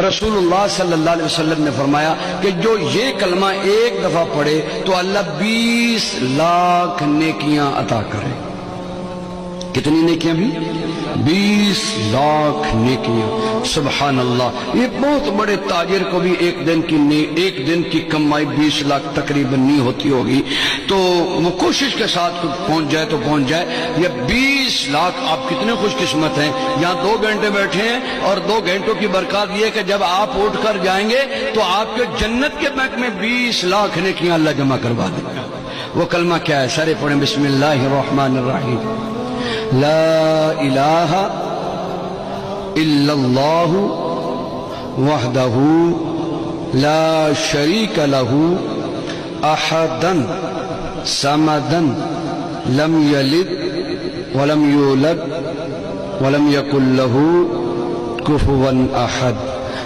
رسول اللہ صلی اللہ علیہ وسلم نے فرمایا کہ جو یہ کلمہ ایک دفعہ پڑھے تو اللہ 20 لاکھ نیکیاں عطا کرے۔ کتنی نیکیاں بھی؟ 20 لاکھ نیکیاں۔ سبحان اللہ، یہ بہت بڑے تاجر کو بھی ایک دن کی کمائی 20 لاکھ تقریباً نہیں ہوتی ہوگی، تو وہ کوشش کے ساتھ پہنچ جائے تو پہنچ جائے۔ یہ 20 لاکھ، آپ کتنے خوش قسمت ہیں، یہاں 2 گھنٹے بیٹھے ہیں، اور 2 گھنٹوں کی برکات یہ کہ جب آپ اٹھ کر جائیں گے تو آپ کے جنت کے بینک میں 20 لاکھ نیکیاں اللہ جمع کروا دے گا۔ وہ کلمہ کیا ہے؟ سارے پڑھیں، بسم اللہ الرحمن الرحیم۔ لا الہ الا اللہ وحدہ لا شریک لہ احدا صمدا لم یلد ولم یولد ولم یکن لہ کفوا احد۔